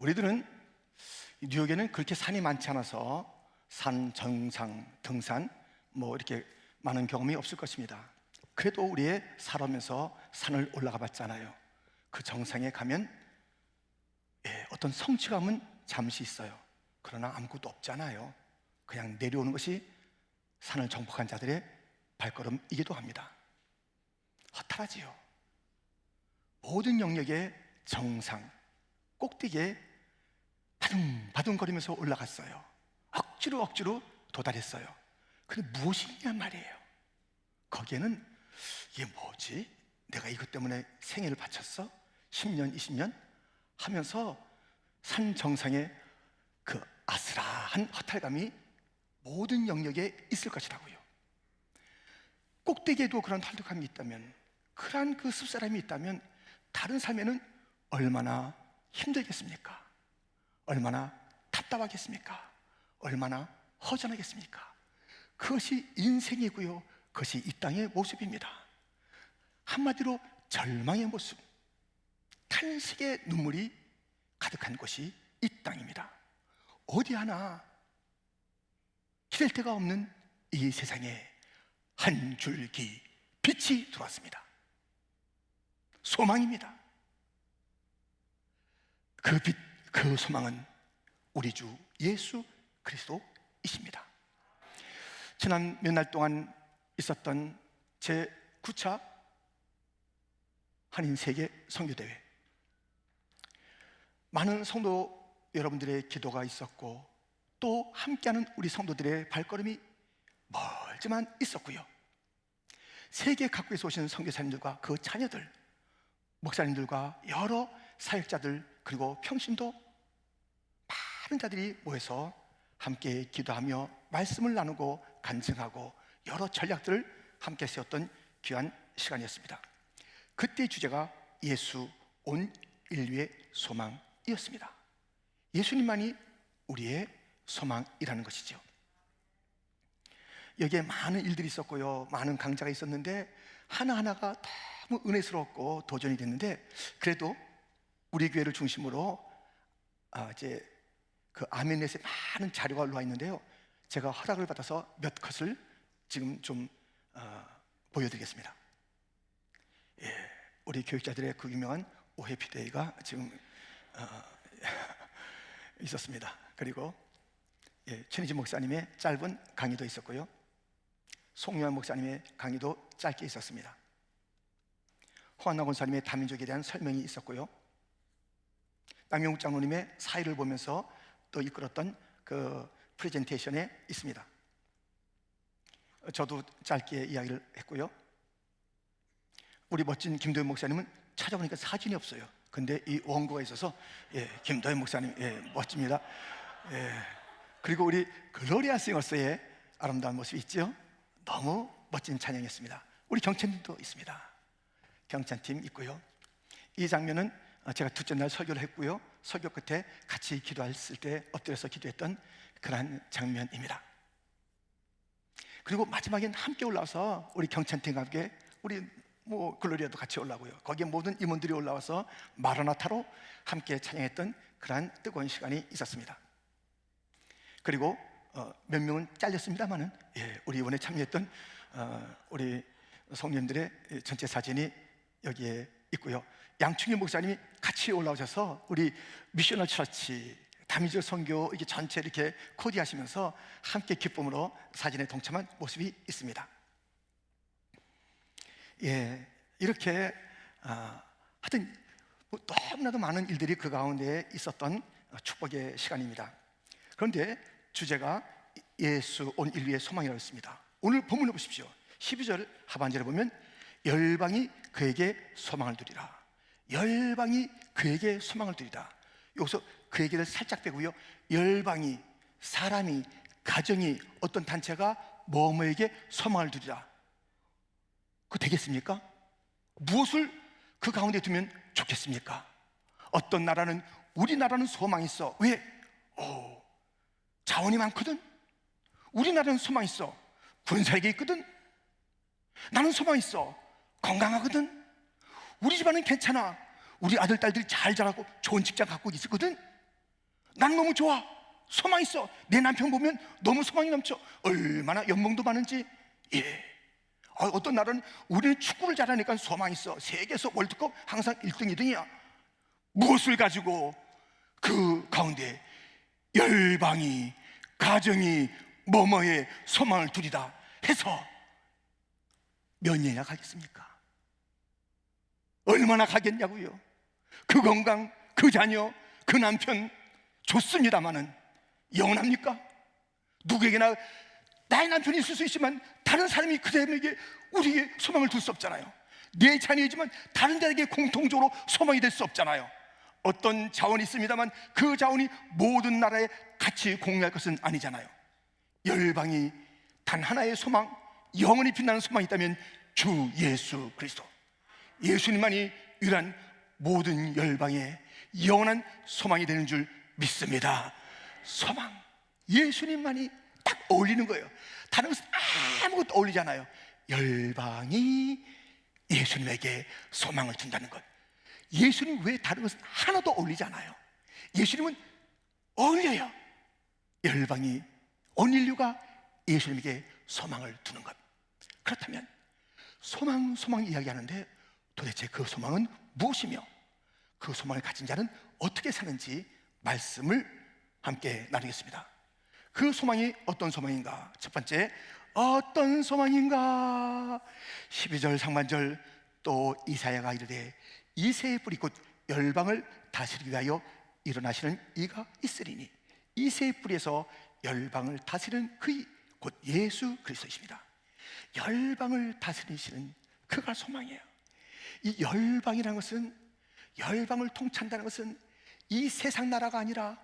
우리들은 뉴욕에는 그렇게 산이 많지 않아서 산 정상, 등산 뭐 이렇게 많은 경험이 없을 것입니다. 그래도 우리의 살아오면서 산을 올라가 봤잖아요. 그 정상에 가면 어떤 성취감은 잠시 있어요. 그러나 아무것도 없잖아요. 그냥 내려오는 것이 산을 정복한 자들의 발걸음이기도 합니다. 허탈하지요. 모든 영역의 정상, 꼭대기에 바둥바둥거리면서 올라갔어요. 억지로 도달했어요. 근데 무엇이 있냔 말이에요. 거기에는 이게 뭐지? 내가 이것 때문에 생애를 바쳤어? 10년, 20년? 하면서 산 정상에 그 아슬아한 허탈감이 모든 영역에 있을 것이라고요. 꼭대기에도 그런 허탈감이 있다면, 그러한 그 습사람이 있다면 다른 삶에는 얼마나 힘들겠습니까? 얼마나 답답하겠습니까? 얼마나 허전하겠습니까? 그것이 인생이고요, 그것이 이 땅의 모습입니다. 한마디로 절망의 모습, 탄식의 눈물이 가득한 곳이 이 땅입니다. 어디 하나 기댈 데가 없는 이 세상에 한 줄기 빛이 들어왔습니다. 소망입니다. 그 빛, 그 소망은 우리 주 예수 그리스도이십니다. 지난 몇 날 동안 있었던 제 9차 한인 세계 선교대회, 많은 성도 여러분들의 기도가 있었고 또 함께하는 우리 성도들의 발걸음이 멀지만 있었고요, 세계 각국에서 오신 선교사님들과 그 자녀들, 목사님들과 여러 사역자들, 그리고 평신도 많은 자들이 모여서 함께 기도하며 말씀을 나누고 간증하고 여러 전략들을 함께 세웠던 귀한 시간이었습니다. 그때 주제가 예수 온 인류의 소망이었습니다. 예수님만이 우리의 소망이라는 것이죠. 여기에 많은 일들이 있었고요, 많은 강좌가 있었는데 하나하나가 너무 은혜스럽고 도전이 됐는데, 그래도 우리 교회를 중심으로 이제 그 아멘넷에 많은 자료가 올라와 있는데요, 제가 허락을 받아서 몇 컷을 지금 좀 보여드리겠습니다. 우리 교육자들의 그 유명한 오해피데이가 지금 있었습니다. 그리고 최니진 목사님의 짧은 강의도 있었고요, 송유한 목사님의 강의도 짧게 있었습니다. 호한나 권사님의 다민족에 대한 설명이 있었고요, 남영욱 장로님의 사회를 보면서 또 이끌었던 그 프레젠테이션에 있습니다. 저도 짧게 이야기를 했고요, 우리 멋진 김도현 목사님은 찾아보니까 사진이 없어요. 근데 이 원고가 있어서 김도현 목사님 멋집니다. 그리고 우리 글로리아 싱어스의 아름다운 모습이 있죠. 너무 멋진 찬양이었습니다. 우리 경찬팀도 있습니다. 경찬팀 있고요. 이 장면은 제가 둘째 날 설교를 했고요, 설교 끝에 같이 기도했을 때 엎드려서 기도했던 그런 장면입니다. 그리고 마지막엔 함께 올라와서 우리 경찬팀과 함께 우리 글로리아도 같이 올라오고요, 거기에 모든 임원들이 올라와서 마라나타로 함께 찬양했던 그러한 뜨거운 시간이 있었습니다. 그리고 몇 명은 잘렸습니다만은 우리 이번에 참여했던 우리 성령님들의 전체 사진이 여기에 있고요, 양충일 목사님이 같이 올라오셔서 우리 미셔널 처치 다민족 선교 이게 전체 이렇게 코디하시면서 함께 기쁨으로 사진에 동참한 모습이 있습니다. 이렇게 하여튼 너무나도 많은 일들이 그 가운데 있었던 축복의 시간입니다. 그런데 주제가 예수 온 인류의 소망이라고 했습니다. 오늘 본문을 보십시오. 12절 하반절에 보면 열방이 그에게 소망을 두리라, 열방이 그에게 소망을 두리라. 여기서 그 얘기를 살짝 빼고요, 열방이, 사람이, 가정이, 어떤 단체가 뭐뭐에게 소망을 두리라, 그거 되겠습니까? 무엇을 그 가운데 두면 좋겠습니까? 어떤 나라는, 우리나라는 소망이 있어. 왜? 자원이 많거든. 우리나라는 소망이 있어. 군사력이 있거든. 나는 소망이 있어. 건강하거든. 우리 집안은 괜찮아. 우리 아들, 딸들이 잘 자라고 좋은 직장 갖고 있거든. 난 너무 좋아, 소망 있어. 내 남편 보면 너무 소망이 넘쳐. 얼마나 연봉도 많은지. 어떤 나라는 우리는 축구를 잘하니까 소망 있어. 세계에서 월드컵 항상 1등, 2등이야. 무엇을 가지고 그 가운데 열방이, 가정이 뭐뭐에 소망을 두리다 해서 몇 년이나 가겠습니까? 얼마나 가겠냐고요. 그 건강, 그 자녀, 그 남편 좋습니다마는 영원합니까? 누구에게나 나의 남편이 있을 수 있지만 다른 사람이 그 사람에게, 우리에게 소망을 둘 수 없잖아요. 내 자녀이지만 다른 자에게 공통적으로 소망이 될 수 없잖아요. 어떤 자원이 있습니다만 그 자원이 모든 나라에 같이 공유할 것은 아니잖아요. 열방이 단 하나의 소망, 영원히 빛나는 소망이 있다면 주 예수 그리스도, 예수님만이 유일한 모든 열방의 영원한 소망이 되는 줄 믿습니다. 소망, 예수님만이 딱 어울리는 거예요. 다른 것은 아무것도 어울리지 않아요. 열방이 예수님에게 소망을 준다는 것. 예수님 외에 다른 것은 하나도 어울리지 않아요. 예수님은 어울려요. 열방이, 온 인류가 예수님에게 소망을 두는 것. 그렇다면 소망 이야기하는데 도대체 그 소망은 무엇이며 그 소망을 가진 자는 어떻게 사는지 말씀을 함께 나누겠습니다. 그 소망이 어떤 소망인가? 첫 번째, 어떤 소망인가? 12절 상반절, 또 이사야가 이르되 이새의 뿌리 곧 열방을 다스리기 위하여 일어나시는 이가 있으리니, 이새의 뿌리에서 열방을 다스리는 그이 곧 예수 그리스도이십니다. 열방을 다스리시는 그가 소망이에요. 이 열방이라는 것은, 열방을 통치한다는 것은 이 세상 나라가 아니라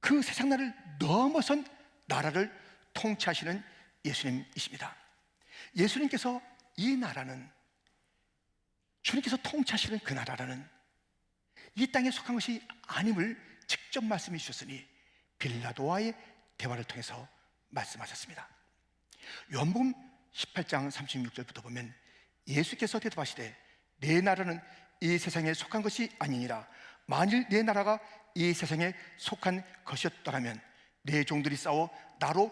그 세상 나라를 넘어선 나라를 통치하시는 예수님이십니다. 예수님께서 이 나라는, 주님께서 통치하시는 그 나라라는 이 땅에 속한 것이 아님을 직접 말씀해 주셨으니 빌라도와의 대화를 통해서 말씀하셨습니다. 요한복음 18장 36절부터 보면 예수께서 대답하시되 내 나라는 이 세상에 속한 것이 아니니라. 만일 내 나라가 이 세상에 속한 것이었더라면 내 종들이 싸워 나로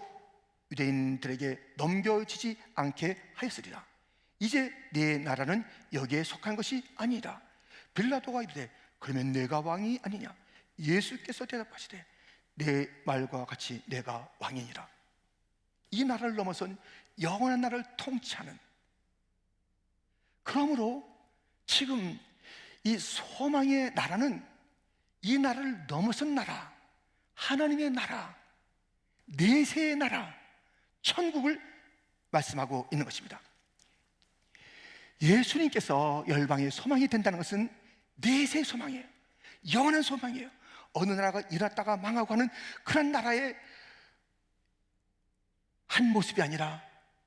유대인들에게 넘겨지지 않게 하였으리라. 이제 내 나라는 여기에 속한 것이 아니라. 빌라도가 이르되 그러면 내가 왕이 아니냐? 예수께서 대답하시되 내 말과 같이 내가 왕이니라. 이 나라를 넘어선 영원한 나라를 통치하는, 그러므로 지금 이 소망의 나라는 이 나라를 넘어선 나라, 하나님의 나라, 내세의 나라, 천국을 말씀하고 있는 것입니다. 예수님께서 열방의 소망이 된다는 것은 내세의 소망이에요. 영원한 소망이에요. 어느 나라가 일었다가 망하고 하는 그런 나라의 한 모습이 아니라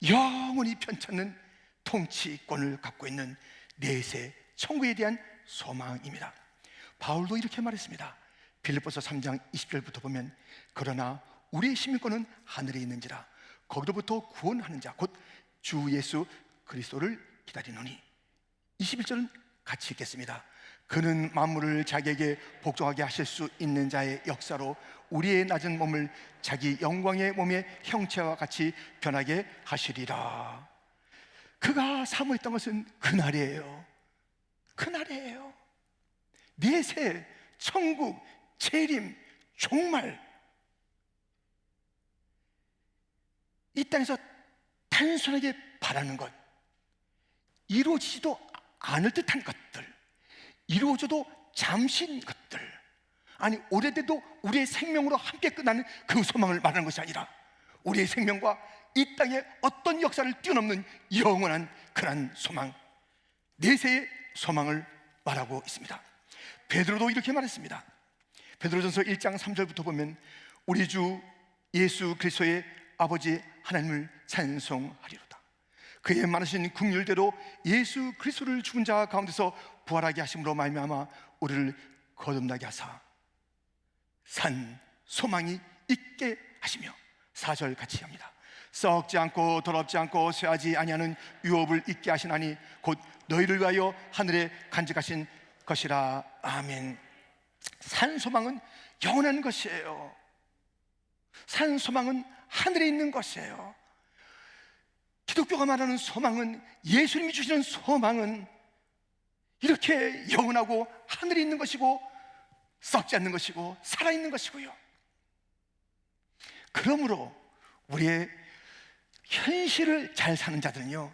영원히 편찮는 통치권을 갖고 있는 내세 천국에 대한 소망입니다. 바울도 이렇게 말했습니다. 빌립보서 3장 20절부터 보면 그러나 우리의 시민권은 하늘에 있는지라 거기로부터 구원하는 자 곧 주 예수 그리스도를 기다리노니. 21절은 같이 읽겠습니다. 그는 만물을 자기에게 복종하게 하실 수 있는 자의 역사로 우리의 낮은 몸을 자기 영광의 몸의 형체와 같이 변하게 하시리라. 그가 사모했던 것은 그날이에요. 그날이에요. 내세, 천국, 재림, 종말. 이 땅에서 단순하게 바라는 것, 이루어지지도 않을 듯한 것들, 이루어져도 잠시인 것들, 아니 오래돼도 우리의 생명으로 함께 끝나는 그 소망을 말하는 것이 아니라 우리의 생명과 이 땅의 어떤 역사를 뛰어넘는 영원한 그런 소망, 내세의 소망을 말하고 있습니다. 베드로도 이렇게 말했습니다. 베드로전서 1장 3절부터 보면 우리 주 예수 그리스도의 아버지 하나님을 찬송하리로다. 그의 많으신 긍휼대로 예수 그리스도를 죽은 자 가운데서 부활하게 하심으로 말미암아 우리를 거듭나게 하사 산 소망이 있게 하시며, 4절 같이 합니다. 썩지 않고 더럽지 않고 쇠하지 아니하는 유업을 있게 하시나니 곧 너희를 위하여 하늘에 간직하신 것이라. 아멘. 산 소망은 영원한 것이에요. 산 소망은 하늘에 있는 것이에요. 기독교가 말하는 소망은, 예수님이 주시는 소망은 이렇게 영원하고 하늘에 있는 것이고 썩지 않는 것이고 살아있는 것이고요. 그러므로 우리의 현실을 잘 사는 자들은요,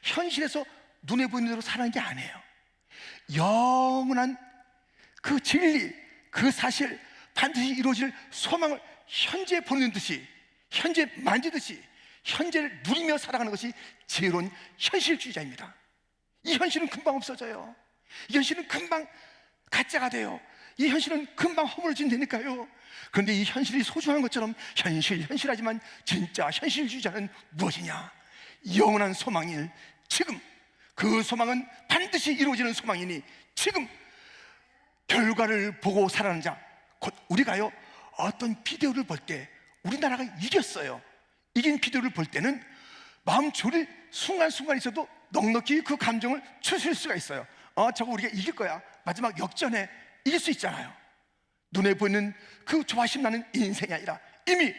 현실에서 눈에 보이는 대로 사는 게 아니에요. 영원한 그 진리, 그 사실, 반드시 이루어질 소망을 현재 보는 듯이, 현재 만지듯이, 현재를 누리며 살아가는 것이 지혜로운 현실주의자입니다. 이 현실은 금방 없어져요. 이 현실은 금방 가짜가 돼요. 이 현실은 금방 허물어진다니까요. 그런데 이 현실이 소중한 것처럼 현실하지만 진짜 현실주의자는 무엇이냐? 영원한 소망일 지금, 그 소망은 반드시 이루어지는 소망이니 지금 결과를 보고 살아가는 자, 곧 우리가요, 어떤 비디오를 볼 때 우리나라가 이겼어요. 이긴 비디오를 볼 때는 마음 졸일 순간순간 있어도 넉넉히 그 감정을 추스릴 수가 있어요. 저거 우리가 이길 거야. 마지막 역전에 이길 수 있잖아요. 눈에 보이는 그 조바심 나는 인생이 아니라 이미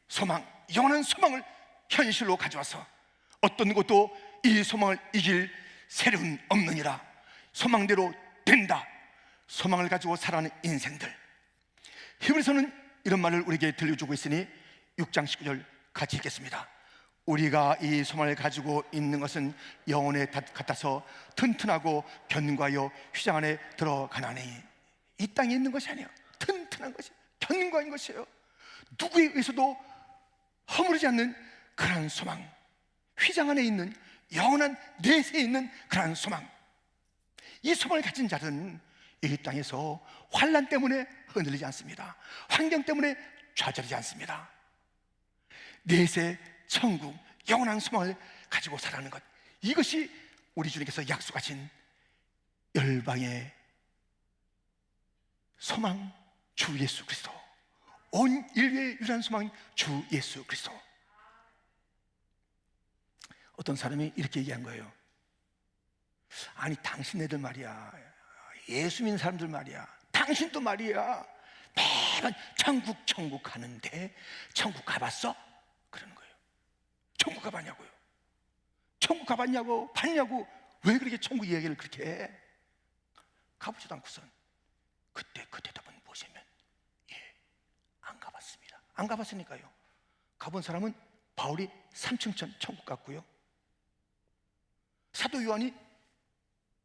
소망, 영원한 소망을 현실로 가져와서 어떤 것도 이 소망을 이길 세력은 없느니라. 소망대로 된다. 소망을 가지고 살아가는 인생들. 히브리서는 이런 말을 우리에게 들려주고 있으니 6장 19절 같이 읽겠습니다. 우리가 이 소망을 가지고 있는 것은 영혼에 같아서 튼튼하고 견고하여 휘장 안에 들어가나니. 이 땅에 있는 것이 아니에요. 튼튼한 것이, 견고한 것이에요. 누구에 의해서도 허물지 않는 그러한 소망, 휘장 안에 있는 영원한 내세에 있는 그러한 소망. 이 소망을 가진 자들은 이 땅에서 환난 때문에 흔들리지 않습니다. 환경 때문에 좌절하지 않습니다. 내세 천국, 영원한 소망을 가지고 살아가는 것, 이것이 우리 주님께서 약속하신 열방의 소망, 주 예수 그리스도, 온 인류의 유일한 소망, 주 예수 그리스도. 어떤 사람이 이렇게 얘기한 거예요. 아니, 당신네들 말이야, 예수 믿는 사람들 말이야, 당신도 말이야, 매번 천국 가는데 천국 가봤어? 그러는 거예요. 천국 가봤냐고요? 천국 가봤냐고, 봤냐고, 왜 그렇게 천국 이야기를 그렇게 해? 가보지도 않고선 그때 그 대답은 보시면, 안 가봤습니다. 안 가봤으니까요. 가본 사람은 바울이 3층 천국 갔고요, 사도 요한이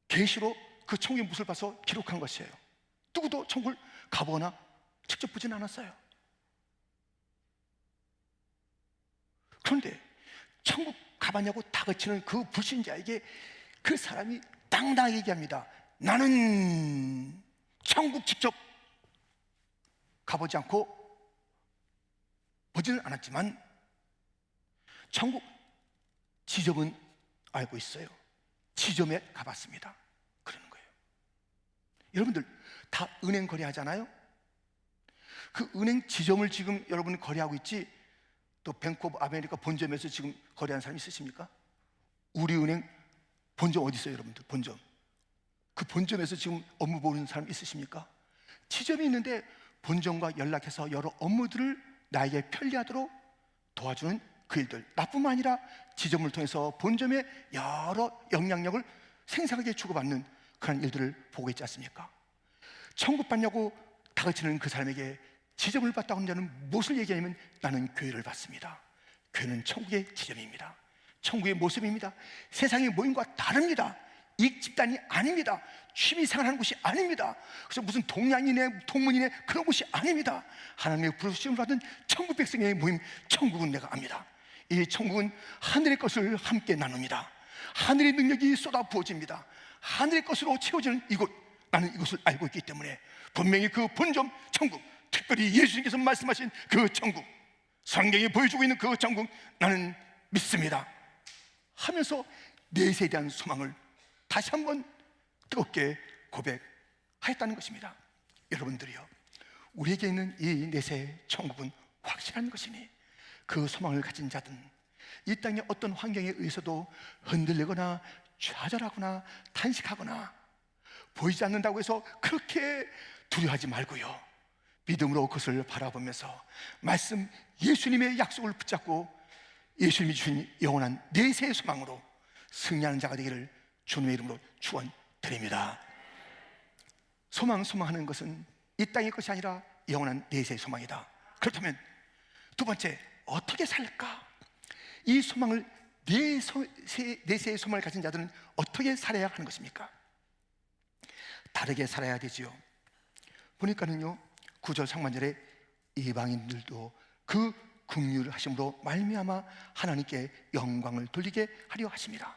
계시로 그 천국의 모습을 봐서 기록한 것이에요. 누구도 천국을 가보거나 직접 보진 않았어요. 그런데 천국 가봤냐고 다그치는 그 불신자에게 그 사람이 당당하게 얘기합니다. 나는 천국 직접 가보지 않고 보지는 않았지만 천국 지점은 알고 있어요. 지점에 가봤습니다. 그러는 거예요. 여러분들 다 은행 거래하잖아요. 그 은행 지점을 지금 여러분 거래하고 있지, 또 뱅크 오브 아메리카 본점에서 지금 거래하는 사람 있으십니까? 우리은행 본점 어디 있어요, 여러분들? 본점. 그 본점에서 지금 업무 보는 사람 있으십니까? 지점이 있는데 본점과 연락해서 여러 업무들을 나에게 편리하도록 도와주는 그 일들, 나뿐만 아니라 지점을 통해서 본점에 여러 영향력을 생생하게 주고받는 그런 일들을 보고 있지 않습니까? 천국 받냐고 다그치는 그 사람에게 지점을 받다고 하는 자는 무엇을 얘기하냐면, 나는 교회를 받습니다. 교회는 천국의 지점입니다. 천국의 모습입니다. 세상의 모임과 다릅니다. 이 집단이 아닙니다. 취미생활하는 곳이 아닙니다. 그래서 무슨 동양이네 동문이네 그런 곳이 아닙니다. 하나님의 부르심을 받은 천국 백성의 모임, 천국은 내가 압니다. 이 천국은 하늘의 것을 함께 나눕니다. 하늘의 능력이 쏟아 부어집니다. 하늘의 것으로 채워지는 이곳, 나는 이것을 알고 있기 때문에 분명히 그 본점 천국, 특별히 예수님께서 말씀하신 그 천국, 성경이 보여주고 있는 그 천국, 나는 믿습니다 하면서 내세에 대한 소망을 다시 한번 뜨겁게 고백하였다는 것입니다. 여러분들이요, 우리에게 있는 이 내세 천국은 확실한 것이니 그 소망을 가진 자든 이 땅의 어떤 환경에 의해서도 흔들리거나 좌절하거나 탄식하거나 보이지 않는다고 해서 그렇게 두려워하지 말고요, 믿음으로 그것을 바라보면서 말씀 예수님의 약속을 붙잡고 예수님이 주신 영원한 내세의 소망으로 승리하는 자가 되기를 주님의 이름으로 축원드립니다. 소망하는 것은 이 땅의 것이 아니라 영원한 내세의 소망이다. 그렇다면 두 번째, 어떻게 살까? 이 소망을 내세의 소망을 가진 자들은 어떻게 살아야 하는 것입니까? 다르게 살아야 되지요. 보니까는요, 9절 상반절에 이방인들도 그 긍휼 하심으로 말미암아 하나님께 영광을 돌리게 하려 하십니다.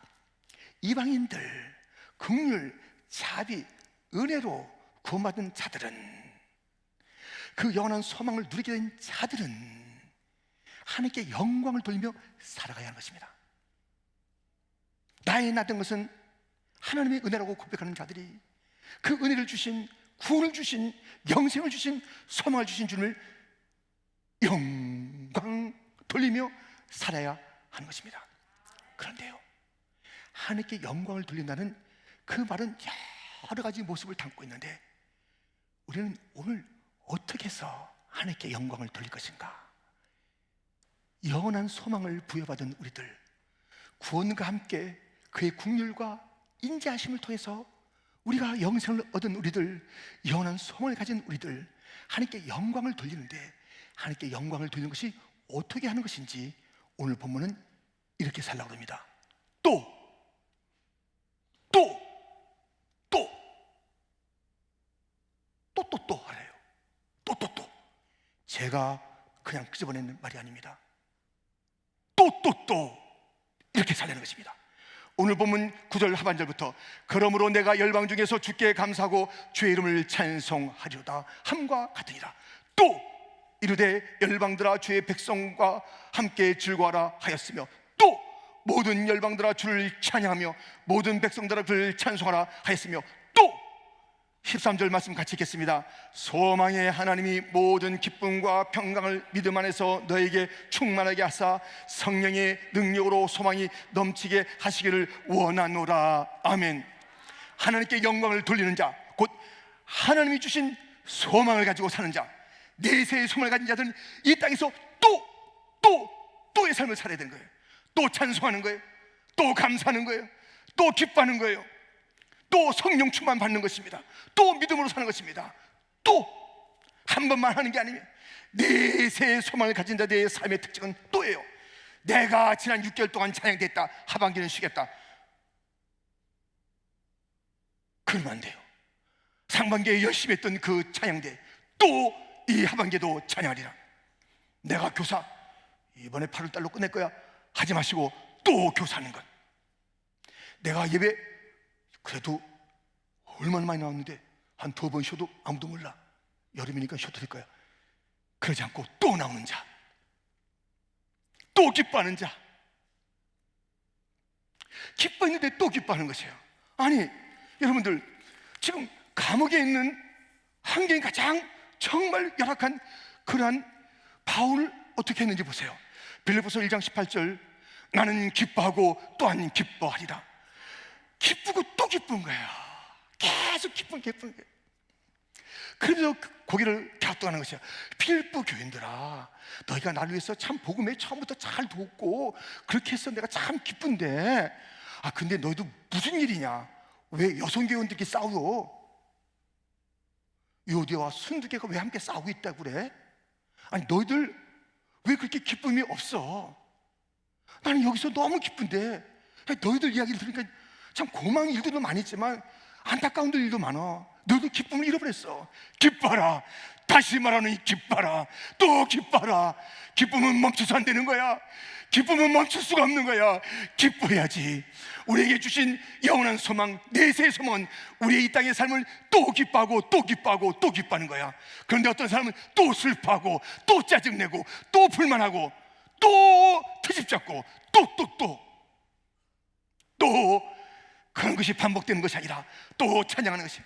이방인들, 긍휼, 자비, 은혜로 구원받은 자들은, 그 영원한 소망을 누리게 된 자들은 하나님께 영광을 돌리며 살아가야 하는 것입니다. 나의 나 된 것은 하나님의 은혜라고 고백하는 자들이 그 은혜를 주신, 구원을 주신, 영생을 주신, 소망을 주신 주님을 영광 돌리며 살아야 하는 것입니다. 그런데요, 하나님께 영광을 돌린다는 그 말은 여러 가지 모습을 담고 있는데, 우리는 오늘 어떻게 해서 하나님께 영광을 돌릴 것인가? 영원한 소망을 부여받은 우리들, 구원과 함께 그의 긍휼과 인자하심을 통해서 우리가 영생을 얻은 우리들, 영원한 소망을 가진 우리들, 하나님께 영광을 돌리는데, 하나님께 영광을 돌리는 것이 어떻게 하는 것인지 오늘 본문은 이렇게 살라고 합니다. 또 하래요. 또 제가 그냥 끄집어내는 말이 아닙니다. 또 이렇게 살려는 것입니다. 오늘 본문 9절 하반절부터 그러므로 내가 열방 중에서 주께 감사하고 주의 이름을 찬송하리로다 함과 같으니라. 또 이르되 열방들아 주의 백성과 함께 즐거워하라 하였으며, 또 모든 열방들아 주를 찬양하며 모든 백성들아 그를 찬송하라 하였으며, 또 13절 말씀 같이 읽겠습니다. 소망의 하나님이 모든 기쁨과 평강을 믿음 안에서 너에게 충만하게 하사 성령의 능력으로 소망이 넘치게 하시기를 원하노라. 아멘. 하나님께 영광을 돌리는 자, 곧 하나님이 주신 소망을 가지고 사는 자, 내세의 소망을 가진 자들은 이 땅에서 또의 삶을 살아야 되는 거예요. 또 찬송하는 거예요. 또 감사하는 거예요. 또 기뻐하는 거예요. 또 성령 충만 받는 것입니다. 또 믿음으로 사는 것입니다. 또 한 번만 하는 게 아니면 내세의 소망을 가진 자들의 삶의 특징은 또예요. 내가 지난 6개월 동안 찬양됐다, 하반기는 쉬겠다, 그러면 안 돼요. 상반기에 열심히 했던 그 찬양대 또 이 하반기에도 찬양하리라. 내가 교사 이번에 8월달로 끝낼 거야 하지 마시고 또 교사하는 것. 내가 예배 그래도 얼마나 많이 나왔는데 한 2번 쉬어도 아무도 몰라, 여름이니까 쉬어도 될 거야, 그러지 않고 또 나오는 자, 또 기뻐하는 자, 기뻐했는데 또 기뻐하는 것이에요. 아니 여러분들, 지금 감옥에 있는 환경이 가장 정말 열악한 그러한 바울을 어떻게 했는지 보세요. 빌립보서 1장 18절, 나는 기뻐하고 또한 기뻐하리라. 기쁘고 또 기쁜 거예요. 계속 기쁜 거예요. 그래서 고개를 갸우뚱하는 것이야. 필리포 교인들아, 너희가 나를 위해서 참 복음에 처음부터 잘 돕고 그렇게 해서 내가 참 기쁜데, 근데 너희도 무슨 일이냐? 왜 여성교원들끼리 싸워? 요디아와 순두개가 왜 함께 싸우고 있다고 그래? 아니 너희들 왜 그렇게 기쁨이 없어? 나는 여기서 너무 기쁜데, 너희들 이야기를 들으니까 참 고마운 일들도 많이 있지만 안타까운 일도 많아. 너희도 기쁨을 잃어버렸어. 기뻐라. 다시 말하는 기뻐라. 또 기뻐라. 기쁨은 멈춰서 안 되는 거야. 기쁨은 멈출 수가 없는 거야. 기뻐해야지. 우리에게 주신 영원한 소망, 내세의 소망은 우리의 이 땅의 삶을 또 기뻐하고 또 기뻐하고 또 기뻐하는 거야. 그런데 어떤 사람은 또 슬퍼하고 또 짜증내고 또 불만하고 또 트집잡고 또 그런 것이 반복되는 것이 아니라 또 찬양하는 것이,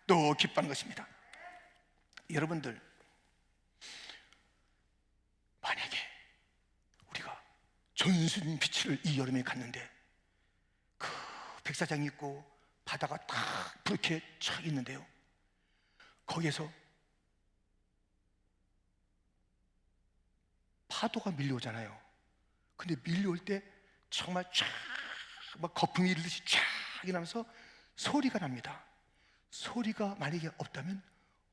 또 기뻐하는 것입니다. 여러분들, 만약에 우리가 전순 빛을 이 여름에 갔는데 그 백사장이 있고 바다가 딱 그렇게 쳐 있는데요, 거기에서 파도가 밀려오잖아요. 근데 밀려올 때 정말 쫙 막 거품이 일듯이 쫙 일어나면서 소리가 납니다. 소리가 만약에 없다면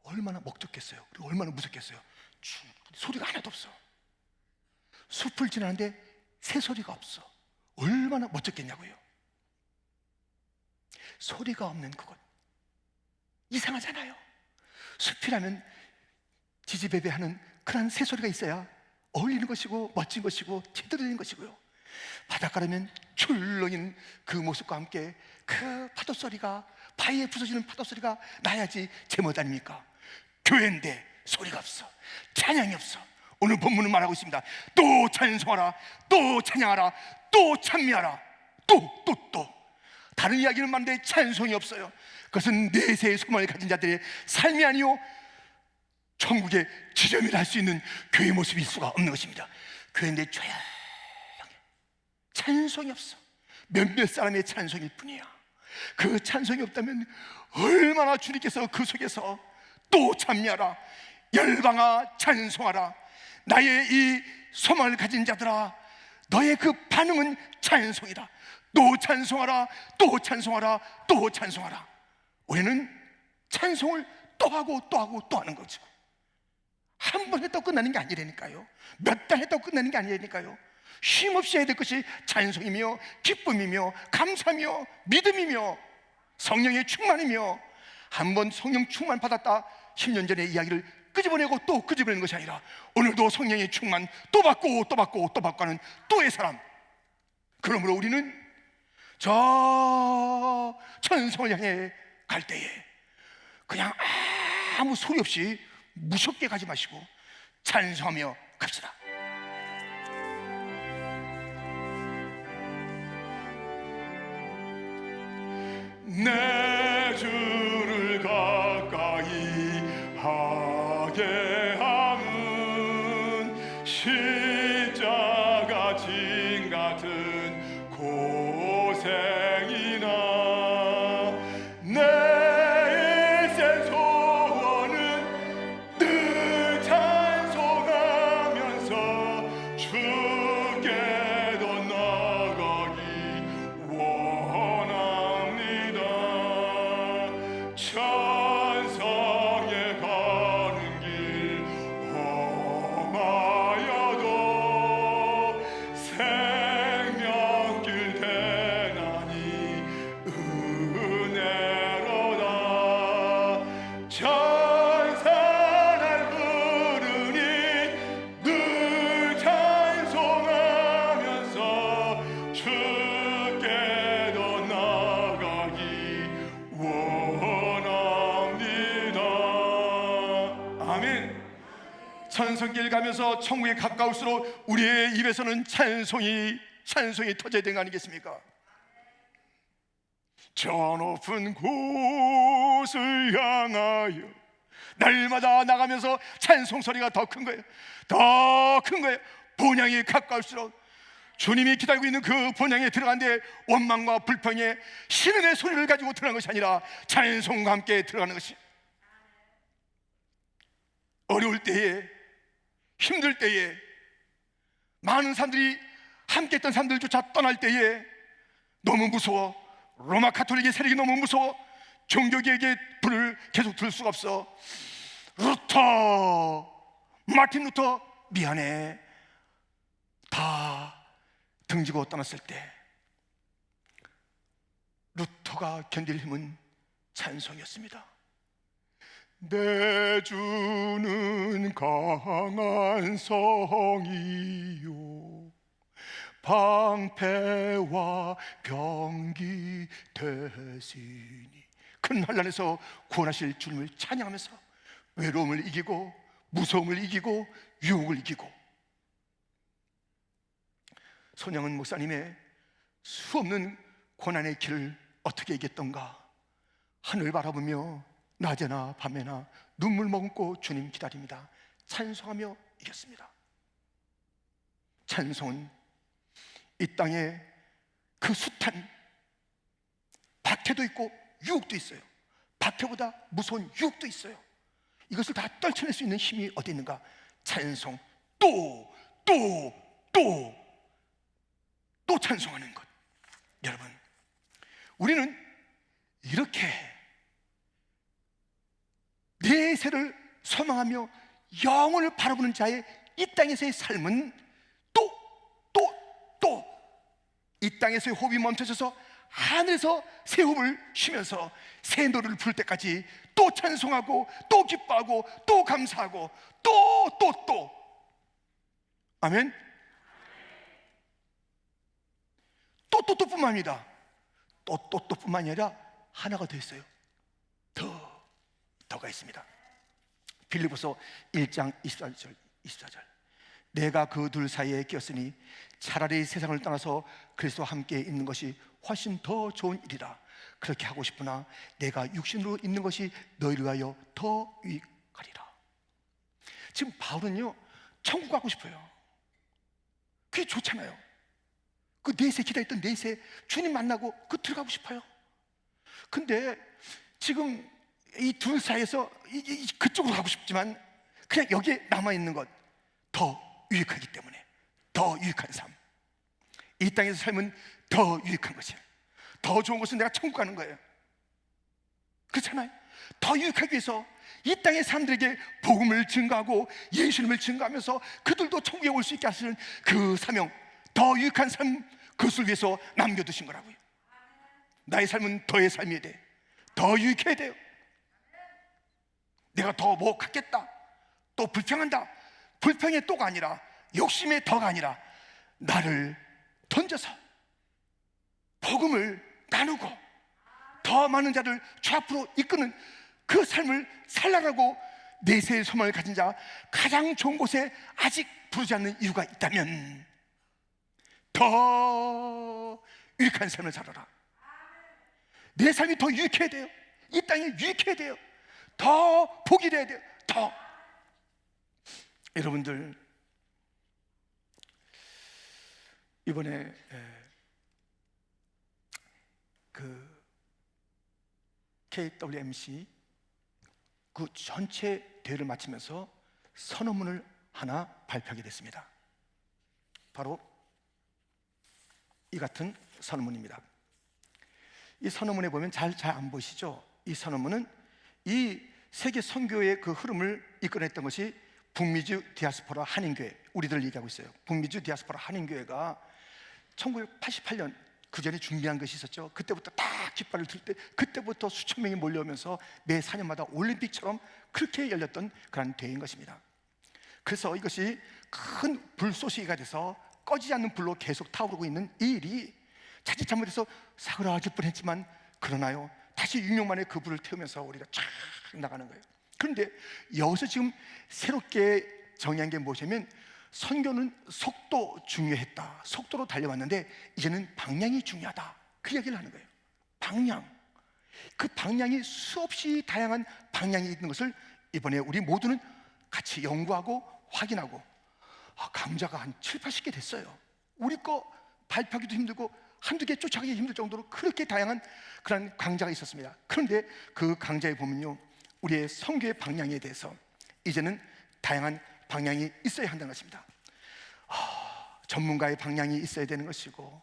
얼마나 먹혔겠어요. 그리고 얼마나 무섭겠어요. 소리가 하나도 없어. 숲을 지나는데 새소리가 없어. 얼마나 멋졌겠냐고요. 소리가 없는 그곳, 이상하잖아요. 숲이라면 지지배배하는 그런 새소리가 있어야 어울리는 것이고 멋진 것이고 제대로 된 것이고요. 바닷가라면 출렁이는 그 모습과 함께 그 파도소리가, 바위에 부서지는 파도소리가 나야지 제멋 아닙니까? 교회인데 소리가 없어, 찬양이 없어. 오늘 본문은 말하고 있습니다. 또 찬송하라, 또 찬양하라, 또 찬미하라. 또 다른 이야기는 많은데 찬송이 없어요. 그것은 내세의 소망을 가진 자들의 삶이 아니요 천국의 지점이라 할 수 있는 교회의 모습일 수가 없는 것입니다. 교회인데 조용해, 찬송이 없어. 몇몇 사람의 찬송일 뿐이야. 그 찬송이 없다면 얼마나 주님께서 그 속에서 또 찬미하라, 열방아 찬송하라, 나의 이 소망을 가진 자들아 너의 그 반응은 찬송이다. 또 찬송하라, 또 찬송하라, 또 찬송하라. 우리는 찬송을 또 하고 또 하고 또 하는 거죠. 한 번 했다고 끝나는 게 아니라니까요. 몇 달 했다고 끝나는 게 아니라니까요. 쉼없이 해야 될 것이 찬송이며 기쁨이며 감사며 믿음이며 성령의 충만이며, 한 번 성령 충만 받았다 10년 전의 이야기를 끄집어내고 또 끄집어내는 것이 아니라 오늘도 성령의 충만 또 받고 또 받고 또 받고 하는 또의 사람. 그러므로 우리는 저 천성을 향해 갈 때에 그냥 아무 소리 없이 무섭게 가지 마시고 찬송하며 갑시다. 내 주를 가까이 하게 함은 십자가 진 같은 고생이나 내 일생 소원은 늘 찬송하면서 주께로 나가기 원합니다. 천성에 가는 길 험하여도 생명길 대나니 은혜로다. 천사날 부르니 늘 찬송하면서 주께로 나가기 원합니다. 아멘. 찬송길 가면서 천국에 가까울수록 우리의 입에서는 찬송이 터져야 되는 거 아니겠습니까? 저 높은 곳을 향하여 날마다 나가면서 찬송 소리가 더 큰 거예요. 더 큰 거예요. 본향에 가까울수록 주님이 기다리고 있는 그 본향에 들어간데 원망과 불평에 신음의 소리를 가지고 들어가는 것이 아니라 찬송과 함께 들어가는 것이. 어려울 때에, 힘들 때에, 많은 사람들이 함께 했던 사람들조차 떠날 때에 너무 무서워. 로마 가톨릭의 세력이 너무 무서워. 종교계에게 불을 계속 들 수가 없어. 마틴 루터 미안해. 다 등지고 떠났을 때 루터가 견딜 힘은 찬송이었습니다. 내 주는 강한 성이요 방패와 병기 되시니. 큰 환난에서 구원하실 주님을 찬양하면서 외로움을 이기고 무서움을 이기고 유혹을 이기고. 손영은 목사님의 수없는 고난의 길을 어떻게 이겼던가. 하늘 바라보며 낮에나 밤에나 눈물 머금고 주님 기다립니다. 찬송하며 이겼습니다. 찬송은 이 땅에 그 숱한 박해도 있고 유혹도 있어요. 박해보다 무서운 유혹도 있어요. 이것을 다 떨쳐낼 수 있는 힘이 어디 있는가? 찬송, 또 또 찬송하는 것. 여러분, 우리는 이렇게 내세를 소망하며 영혼을 바라보는 자의 이 땅에서의 삶은 이 땅에서의 호흡이 멈춰져서 하늘에서 새 호흡을 쉬면서 새 노래를 부를 때까지 또 찬송하고 또 기뻐하고 또 감사하고 또 아멘. 또뿐만입니다. 또뿐만이 아니라 하나가 더 있어요. 더가 있습니다. 빌립보서 1장 24절 내가 그 둘 사이에 끼었으니 차라리 세상을 떠나서 그리스도와 함께 있는 것이 훨씬 더 좋은 일이라. 그렇게 하고 싶으나 내가 육신으로 있는 것이 너희를 위하여 더 유익하리라. 지금 바울은요, 천국 가고 싶어요. 그게 좋잖아요. 그 내세 기다렸던 내세 주님 만나고 그 들어가고 싶어요. 근데 지금 이 둘 사이에서 그쪽으로 가고 싶지만 그냥 여기에 남아있는 것, 더 유익하기 때문에 더 유익한 삶, 이 땅에서 삶은 더 유익한 것이에요. 더 좋은 것은 내가 천국 가는 거예요. 그렇잖아요. 더 유익하기 위해서 이 땅의 사람들에게 복음을 증거하고 예수님을 증거하면서 그들도 천국에 올 수 있게 하시는 그 사명, 더 유익한 삶, 그것을 위해서 남겨두신 거라고요. 나의 삶은 더의 삶이어야 돼. 더 유익해야 돼요. 내가 더 뭐 갖겠다, 또 불평한다, 불평의 또가 아니라 욕심의 더가 아니라 나를 던져서 복음을 나누고 더 많은 자를 주 앞으로 이끄는 그 삶을 살라라고 내세의 소망을 가진 자, 가장 좋은 곳에 아직 부르지 않는 이유가 있다면 더 유익한 삶을 살아라. 내 삶이 더 유익해야 돼요. 이 땅에 유익해야 돼요. 더 복이 돼야 돼요. 더. 여러분들, 이번에 그 KWMC 그 전체 대회를 마치면서 선언문을 하나 발표하게 됐습니다. 바로 이 같은 선언문입니다. 이 선언문에 보면 잘 안 보시죠? 이 선언문은 이 세계 선교의 그 흐름을 이끌어냈던 것이 북미주 디아스포라 한인교회, 우리들 얘기하고 있어요. 북미주 디아스포라 한인교회가 1988년 그 전에 준비한 것이 있었죠. 그때부터 딱 깃발을 들 때 그때부터 수천 명이 몰려오면서 매 4년마다 올림픽처럼 그렇게 열렸던 그런 대회인 것입니다. 그래서 이것이 큰 불쏘시개가 돼서 꺼지지 않는 불로 계속 타오르고 있는 이 일이 자칫 잘못해서 사그라질 뻔했지만 그러나요, 다시 6년 만에 그 불을 태우면서 우리가 쫙 나가는 거예요. 그런데 여기서 지금 새롭게 정의한 게 무엇이냐면, 선교는 속도 중요했다, 속도로 달려왔는데 이제는 방향이 중요하다, 그 이야기를 하는 거예요. 방향, 그 방향이 수없이 다양한 방향이 있는 것을 이번에 우리 모두는 같이 연구하고 확인하고, 강좌가 한 7, 80개 됐어요. 우리 거 발표하기도 힘들고 한두 개 쫓아가기 힘들 정도로 그렇게 다양한 그런 강좌가 있었습니다. 그런데 그 강좌에 보면요, 우리의 선교의 방향에 대해서 이제는 다양한 방향이 있어야 한다는 것입니다. 전문가의 방향이 있어야 되는 것이고,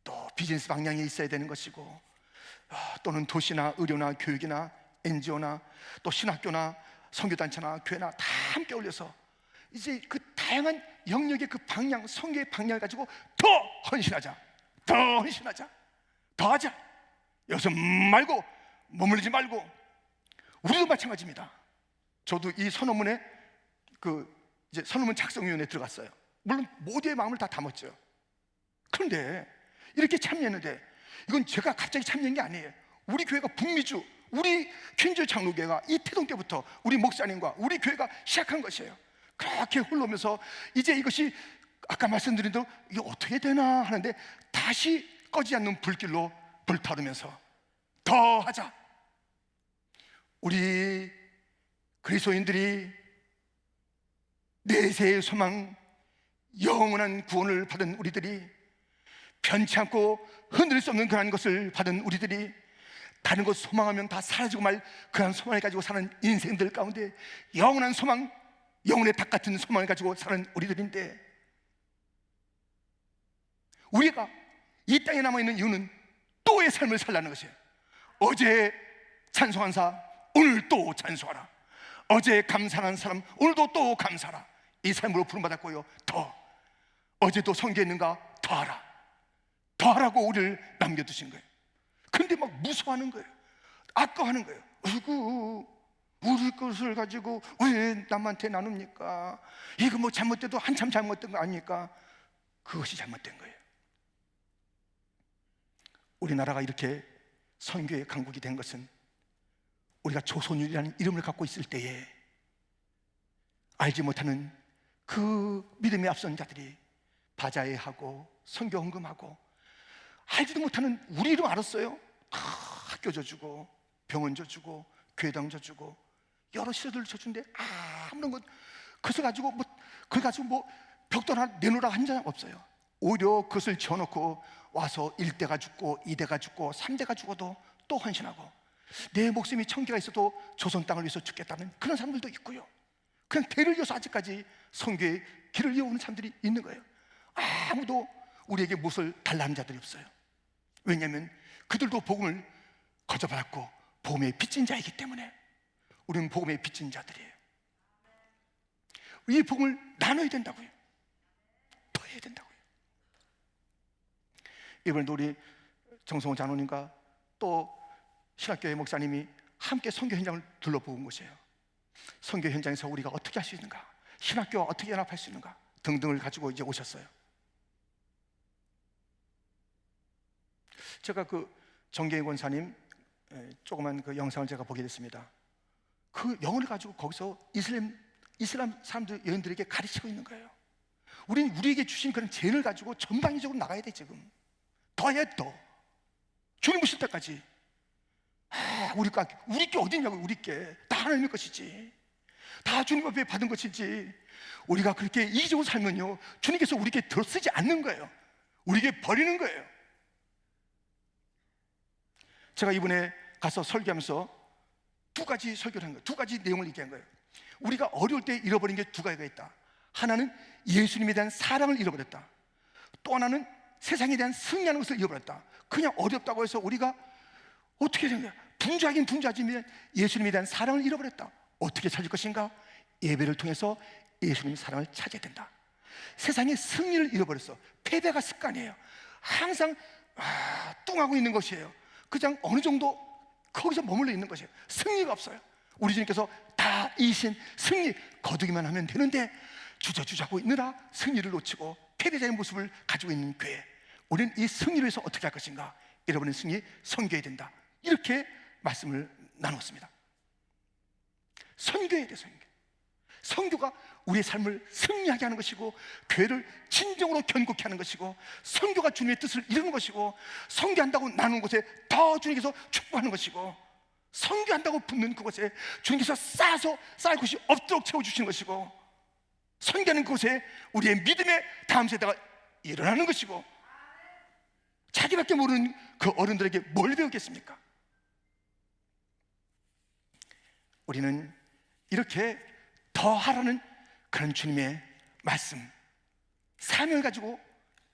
또 비즈니스 방향이 있어야 되는 것이고, 또는 도시나 의료나 교육이나 NGO나 또 신학교나 선교단체나 교회나 다 함께 어울려서 이제 그 다양한 영역의 그 방향, 선교의 방향을 가지고 더 헌신하자, 더 헌신하자, 더 하자. 여기서 말고 머무르지 말고. 우리도 마찬가지입니다. 저도 이 선언문에 이제 선언문 작성위원회에 들어갔어요. 물론 모두의 마음을 다 담았죠. 그런데 이렇게 참여했는데 이건 제가 갑자기 참여한 게 아니에요. 우리 교회가 북미주, 우리 퀸즈 장로교회가 이태동 때부터 우리 목사님과 우리 교회가 시작한 것이에요. 그렇게 흘러오면서 이제 이것이 아까 말씀드린 대로 이게 어떻게 되나 하는데 다시 꺼지지 않는 불길로 불타오르면서 더 하자. 우리 그리스도인들이 내세의 소망, 영원한 구원을 받은 우리들이, 변치 않고 흔들릴 수 없는 그런 것을 받은 우리들이, 다른 것 소망하면 다 사라지고 말 그런 소망을 가지고 사는 인생들 가운데 영원한 소망, 영혼의 닭 같은 소망을 가지고 사는 우리들인데, 우리가 이 땅에 남아있는 이유는 또의 삶을 살라는 것이에요. 어제 찬송한 사람 오늘 또 찬송하라. 어제 감사한 사람 오늘도 또 감사하라. 이 삶으로 부름받았고요. 더 어제도 성교했는가? 더하라. 더하라고 우리를 남겨두신 거예요. 근데 막 무서워하는 거예요. 아까워하는 거예요. 아이고, 우리 것을 가지고 왜 남한테 나눕니까? 이거 뭐 잘못돼도 한참 잘못된 거 아닙니까? 그것이 잘못된 거예요. 우리나라가 이렇게 선교의 강국이 된 것은 우리가 조선인이라는 이름을 갖고 있을 때에 알지 못하는 그 믿음에 앞선 자들이 바자회하고 선교 헌금하고 알지도 못하는 우리 이름 알았어요. 학교 줘주고 병원 줘주고 교회당 줘주고 여러 시설들 줘준데 아무런 것 그것을 가지고 뭐 벽돌 하나 내놓으라 한 장 없어요. 오히려 그것을 지어놓고 와서 1대가 죽고 2대가 죽고 3대가 죽어도 또 헌신하고 내 목숨이 1000개가 있어도 조선 땅을 위해서 죽겠다는 그런 사람들도 있고요. 그냥 대를 이어서 아직까지 선교의 길을 이어오는 사람들이 있는 거예요. 아무도 우리에게 무엇을 달라는 자들이 없어요. 왜냐하면 그들도 복음을 거저받았고 복음의 빚진 자이기 때문에 우리는 복음의 빚진 자들이에요. 이 복음을 나눠야 된다고요. 더 해야 된다고요. 이번에도 우리 정성호 장로님과 또 신학교회 목사님이 함께 선교 현장을 둘러본 곳이에요. 선교 현장에서 우리가 어떻게 할 수 있는가, 신학교와 어떻게 연합할 수 있는가 등등을 가지고 이제 오셨어요. 제가 그 정계인 권사님 조그만 그 영상을 제가 보게 됐습니다. 그 영혼을 가지고 거기서 이슬람 사람들 여인들에게 가르치고 있는 거예요. 우리는 우리에게 주신 그런 재능을 가지고 전방위적으로 나가야 돼. 지금 더해 더 주님 오실 때까지. 우리 게 어디냐고. 우리 게 다 하나님의 것이지, 다 주님 앞에 받은 것이지. 우리가 그렇게 이기적으로 살면요 주님께서 우리에게 더 쓰지 않는 거예요. 우리에게 버리는 거예요. 제가 이번에 가서 설교하면서 두 가지 설교를 한 거예요. 두 가지 내용을 얘기한 거예요. 우리가 어려울 때 잃어버린 게 두 가지가 있다. 하나는 예수님에 대한 사랑을 잃어버렸다. 또 하나는 세상에 대한 승리하는 것을 잃어버렸다. 그냥 어렵다고 해서 우리가 어떻게 된 거야? 분주하긴 분주하지만 예수님에 대한 사랑을 잃어버렸다. 어떻게 찾을 것인가? 예배를 통해서 예수님의 사랑을 찾아야 된다. 세상의 승리를 잃어버렸어. 패배가 습관이에요. 항상 뚱하고 있는 것이에요. 그냥 어느 정도 거기서 머물러 있는 것이에요. 승리가 없어요. 우리 주님께서 다 이신 승리 거두기만 하면 되는데 주저주저하고 있느라 승리를 놓치고 패배자의 모습을 가지고 있는 교회. 우리는 이 승리를 위해서 어떻게 할 것인가? 잃어버린 승리 섬겨야 된다. 이렇게 말씀을 나눴습니다. 선교해야 돼. 선교가 우리의 삶을 승리하게 하는 것이고, 교회를 진정으로 견고케 하는 것이고, 선교가 주님의 뜻을 이루는 것이고, 선교한다고 나눈 곳에 더 주님께서 축복하는 것이고, 선교한다고 붙는 그곳에 주님께서 쌓을 곳이 없도록 채워주시는 것이고, 선교하는 곳에 우리의 믿음의 다음 세대가 일어나는 것이고, 자기밖에 모르는 그 어른들에게 뭘 배우겠습니까? 우리는 이렇게 더 하라는 그런 주님의 말씀, 사명을 가지고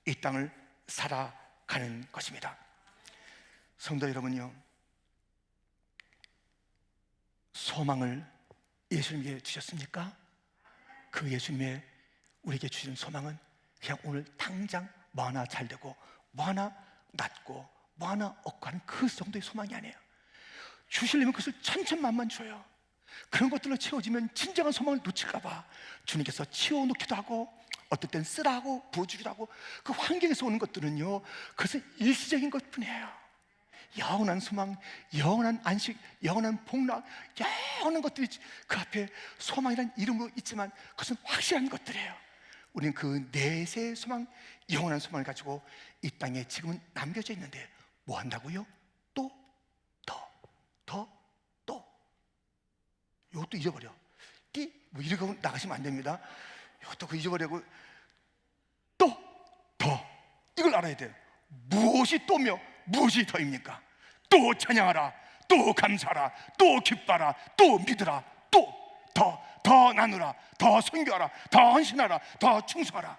이 땅을 살아가는 것입니다. 성도 여러분요, 소망을 예수님께 주셨습니까? 그 예수님의 우리에게 주신 소망은 그냥 오늘 당장 뭐 하나 잘 되고 뭐 하나 낫고 뭐 하나 얻고 하는 그 정도의 소망이 아니에요. 주시려면 그것을 천천만만 줘요. 그런 것들로 채워지면 진정한 소망을 놓칠까 봐 주님께서 치워놓기도 하고, 어떨 땐 쓰라 하고 부어주기도 하고, 그 환경에서 오는 것들은요 그것은 일시적인 것뿐이에요. 영원한 소망, 영원한 안식, 영원한 복락, 영원한 것들이 그 앞에 소망이라는 이름으로 있지만 그것은 확실한 것들이에요. 우리는 그 내세의 소망, 영원한 소망을 가지고 이 땅에 지금은 남겨져 있는데 뭐 한다고요? 또 이것도 잊어버려. 뭐 이러고 나가시면 안 됩니다. 이것도 그 잊어버리고 더 이걸 알아야 돼요. 무엇이 또며 무엇이 더입니까? 또 찬양하라, 또 감사하라, 또 기뻐하라, 또 믿으라, 더 나누라, 더 선교하라, 더 헌신하라, 더 충성하라.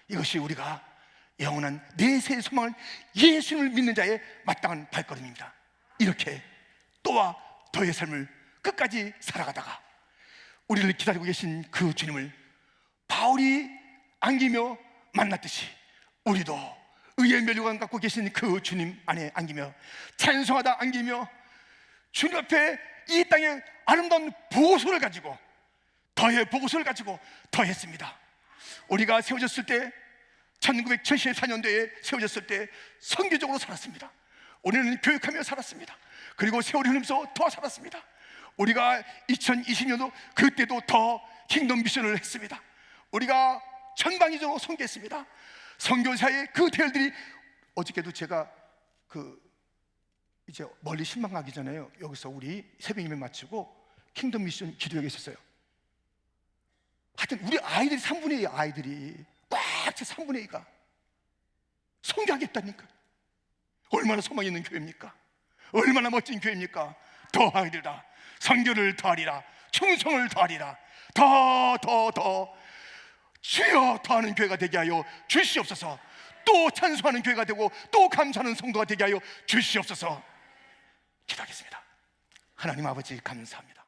이것이 우리가 영원한 내세의 소망을 예수님을 믿는 자의 마땅한 발걸음입니다. 이렇게 또와 더의 삶을 끝까지 살아가다가 우리를 기다리고 계신 그 주님을 바울이 안기며 만났듯이 우리도 의의 면류관 갖고 계신 그 주님 안에 안기며 찬송하다 안기며 주님 앞에 이 땅의 아름다운 보고서를 가지고 더의 보고서를 가지고 더했습니다. 우리가 세워졌을 때 1974년도에 세워졌을 때 선교적으로 살았습니다. 우리는 교육하며 살았습니다. 그리고 세월이 흐르면서 더 살았습니다. 우리가 2020년도 그때도 더 킹덤 미션을 했습니다. 우리가 전방위적으로 선교했습니다. 선교사의 그 대열들이 어저께도 제가 이제 멀리 신방 가기 전에요, 여기서 우리 새벽 예배 마치고 킹덤 미션 기도회가 있었어요. 하여튼 우리 아이들이 3분의 2 아이들이 꽉 차 3분의 2가 선교하겠다니까. 얼마나 소망 있는 교회입니까? 얼마나 멋진 교회입니까? 더 아이들다. 선교를 더하리라. 충성을 더하리라. 더 주여 더하는 교회가 되게 하여 주시옵소서. 또 찬송하는 교회가 되고 또 감사하는 성도가 되게 하여 주시옵소서. 기도하겠습니다. 하나님 아버지 감사합니다.